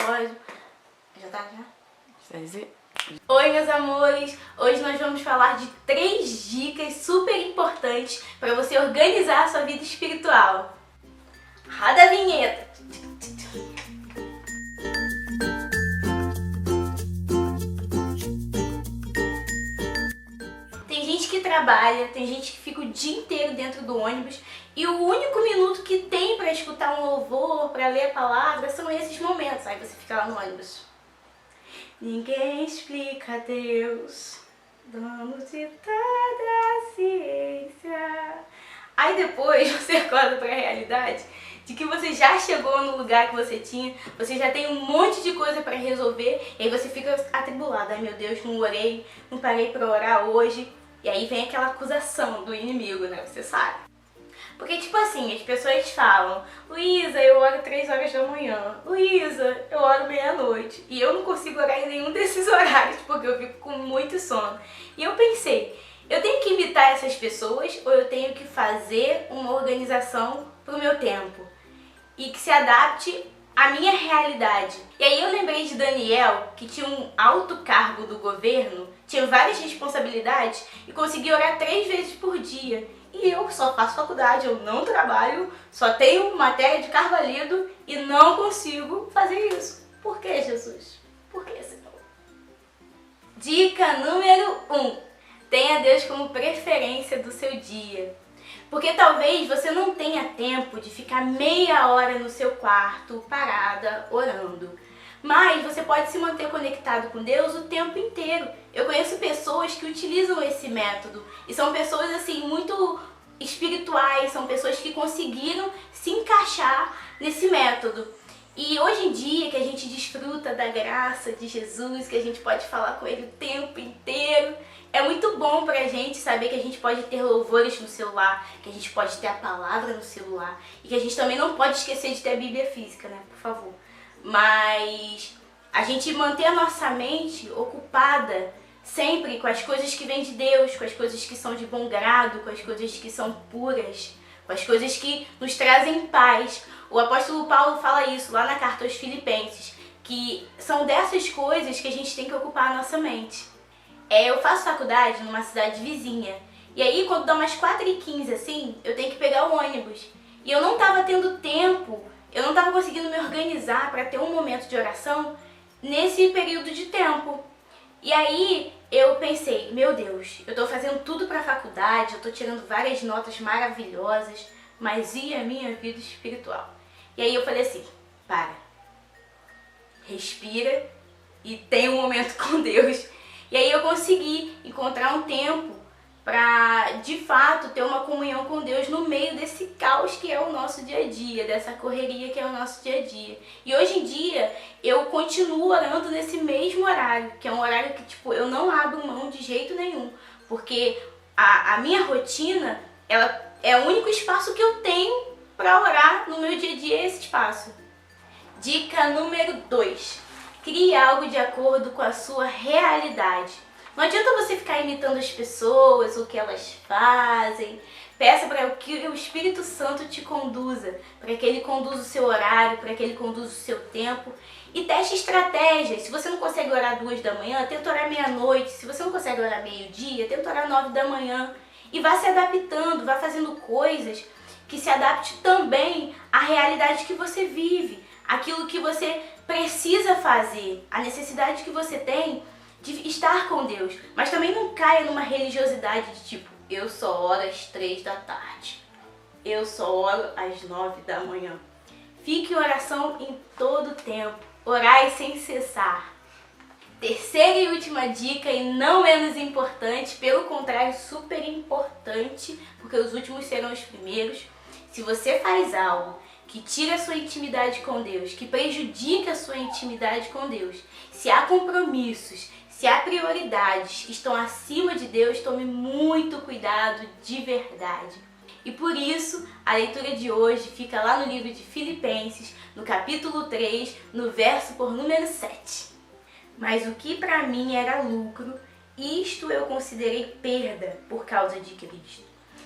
episódio. Já tá, já? Sei. Oi, meus amores! Hoje nós vamos falar de 3 dicas super importantes para você organizar a sua vida espiritual. Roda a vinheta! Tem gente que trabalha, tem gente que fica o dia inteiro dentro do ônibus e o único minuto que tem para escutar um louvor, para ler a palavra, são esses momentos. Aí você fica lá no ônibus. Ninguém explica a Deus, dono de toda a ciência. Aí depois você acorda para a realidade de que você já chegou no lugar que você tinha, você já tem um monte de coisa para resolver, e aí você fica atribulado. Ai meu Deus, não orei, não parei para orar hoje. E aí vem aquela acusação do inimigo, né? Você sabe. Porque, tipo assim, as pessoas falam: Luísa, eu oro 3 horas da manhã. Luísa, eu oro meia-noite. E eu não consigo orar em nenhum desses horários, porque eu fico com muito sono. E eu pensei, eu tenho que imitar essas pessoas ou eu tenho que fazer uma organização pro meu tempo? E que se adapte à minha realidade. E aí eu lembrei de Daniel, que tinha um alto cargo do governo, tinha várias responsabilidades e conseguia orar 3 vezes por dia. E eu só faço faculdade, eu não trabalho, só tenho matéria de carvalho e não consigo fazer isso. Por que, Jesus? Por que, Senhor? Dica número 1. Tenha Deus como preferência do seu dia. Porque talvez você não tenha tempo de ficar meia hora no seu quarto, parada, orando. Mas você pode se manter conectado com Deus o tempo inteiro. Eu conheço pessoas que utilizam esse método. E são pessoas assim muito espirituais, são pessoas que conseguiram se encaixar nesse método. E hoje em dia que a gente desfruta da graça de Jesus, que a gente pode falar com Ele o tempo inteiro, é muito bom pra gente saber que a gente pode ter louvores no celular, que a gente pode ter a palavra no celular e que a gente também não pode esquecer de ter a Bíblia física, né? Por favor. Mas a gente manter a nossa mente ocupada sempre com as coisas que vêm de Deus, com as coisas que são de bom grado, com as coisas que são puras, com as coisas que nos trazem paz. O apóstolo Paulo fala isso lá na carta aos Filipenses, que são dessas coisas que a gente tem que ocupar a nossa mente. Eu faço faculdade numa cidade vizinha, e aí quando dá umas 4h15 assim, eu tenho que pegar o ônibus. E eu não estava tendo tempo, eu não estava conseguindo me organizar para ter um momento de oração nesse período de tempo. E aí eu pensei, meu Deus, eu tô fazendo tudo pra faculdade, eu tô tirando várias notas maravilhosas, mas e a minha vida espiritual? E aí eu falei assim, para, respira e tem um momento com Deus. E aí eu consegui encontrar um tempo pra, de fato, ter uma comunhão com Deus no meio desse caos que é o nosso dia a dia, dessa correria que é o nosso dia a dia. E hoje em dia, eu continuo orando nesse mesmo horário, que é um horário que, tipo, eu não abro mão de jeito nenhum, porque a minha rotina, ela é o único espaço que eu tenho pra orar no meu dia a dia, é esse espaço. Dica número 2. Crie algo de acordo com a sua realidade. Não adianta você ficar imitando as pessoas, o que elas fazem. Peça para que o Espírito Santo te conduza, para que Ele conduza o seu horário, para que Ele conduza o seu tempo. E teste estratégias. Se você não consegue orar 2 da manhã, tenta orar meia-noite. Se você não consegue orar meio-dia, tenta orar 9 da manhã. E vá se adaptando, vá fazendo coisas que se adapte também à realidade que você vive. Aquilo que você precisa fazer, a necessidade que você tem de estar com Deus, mas também não caia numa religiosidade de tipo, eu só oro às 3 da tarde, eu só oro às 9 da manhã. Fique em oração em todo tempo, orai sem cessar. Terceira e última dica, e não menos importante, pelo contrário, super importante, porque os últimos serão os primeiros. Se você faz algo que tira a sua intimidade com Deus, que prejudica a sua intimidade com Deus, se há compromissos, se há prioridades que estão acima de Deus, tome muito cuidado de verdade. E por isso, a leitura de hoje fica lá no livro de Filipenses, no capítulo 3, no verso por número 7. Mas o que para mim era lucro, isto eu considerei perda por causa de Cristo.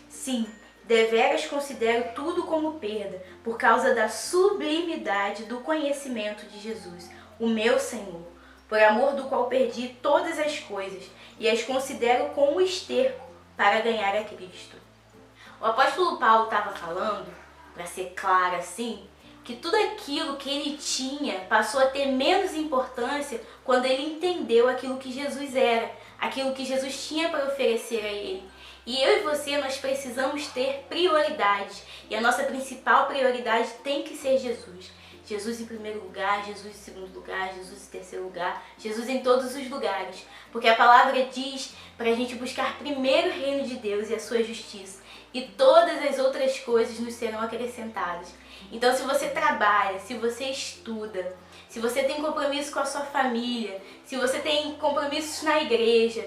Sim, Deveras considero tudo como perda, por causa da sublimidade do conhecimento de Jesus, o meu Senhor, por amor do qual perdi todas as coisas e as considero como esterco para ganhar a Cristo. O apóstolo Paulo estava falando, para ser claro assim, que tudo aquilo que ele tinha passou a ter menos importância quando ele entendeu aquilo que Jesus era, aquilo que Jesus tinha para oferecer a ele. E eu e você, nós precisamos ter prioridades. E a nossa principal prioridade tem que ser Jesus. Jesus em primeiro lugar, Jesus em segundo lugar, Jesus em terceiro lugar, Jesus em todos os lugares. Porque a palavra diz para a gente buscar primeiro o reino de Deus e a sua justiça. E todas as outras coisas nos serão acrescentadas. Então, se você trabalha, se você estuda, se você tem compromisso com a sua família, se você tem compromissos na igreja,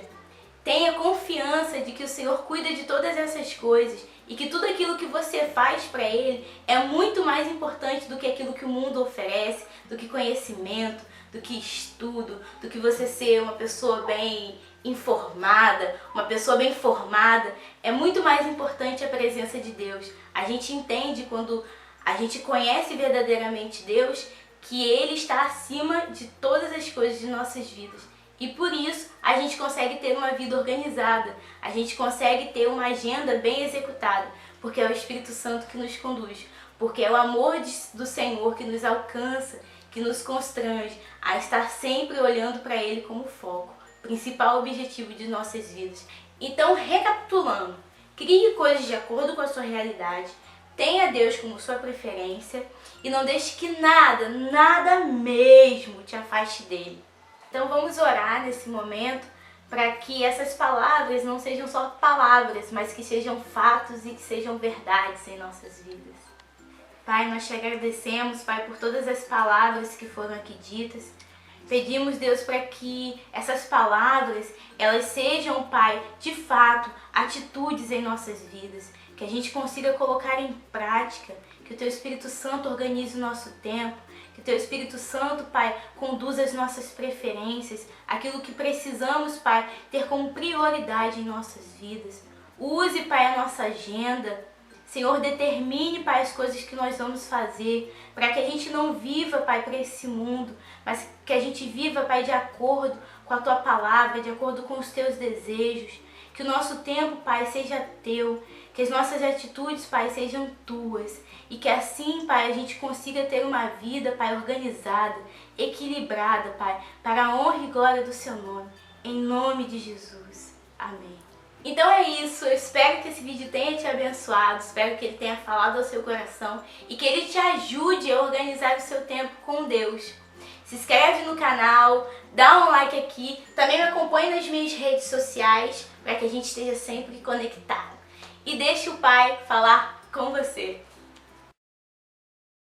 tenha confiança de que o Senhor cuida de todas essas coisas e que tudo aquilo que você faz para Ele é muito mais importante do que aquilo que o mundo oferece, do que conhecimento, do que estudo, do que você ser uma pessoa bem informada, uma pessoa bem formada. É muito mais importante a presença de Deus. A gente entende quando a gente conhece verdadeiramente Deus que Ele está acima de todas as coisas de nossas vidas. E por isso a gente consegue ter uma vida organizada, a gente consegue ter uma agenda bem executada, porque é o Espírito Santo que nos conduz, porque é o amor do Senhor que nos alcança, que nos constrange a estar sempre olhando para Ele como foco, principal objetivo de nossas vidas. Então, recapitulando, crie coisas de acordo com a sua realidade, tenha Deus como sua preferência e não deixe que nada mesmo te afaste dele. Então vamos orar nesse momento para que essas palavras não sejam só palavras, mas que sejam fatos e que sejam verdades em nossas vidas. Pai, nós te agradecemos, Pai, por todas as palavras que foram aqui ditas. Pedimos, Deus, para que essas palavras, elas sejam, Pai, de fato, atitudes em nossas vidas. Que a gente consiga colocar em prática, que o Teu Espírito Santo organize o nosso tempo, que o Teu Espírito Santo, Pai, conduza as nossas preferências, aquilo que precisamos, Pai, ter como prioridade em nossas vidas. Use, Pai, a nossa agenda. Senhor, determine, Pai, as coisas que nós vamos fazer, para que a gente não viva, Pai, para esse mundo, mas que a gente viva, Pai, de acordo com a Tua palavra, de acordo com os Teus desejos. Que o nosso tempo, Pai, seja Teu, que as nossas atitudes, Pai, sejam Tuas. E que assim, Pai, a gente consiga ter uma vida, Pai, organizada, equilibrada, Pai, para a honra e glória do Seu nome. Em nome de Jesus. Amém. Então é isso, eu espero que esse vídeo tenha te abençoado, espero que ele tenha falado ao seu coração e que ele te ajude a organizar o seu tempo com Deus. Se inscreve no canal, dá um like aqui, também me acompanhe nas minhas redes sociais para que a gente esteja sempre conectado. E deixe o Pai falar com você.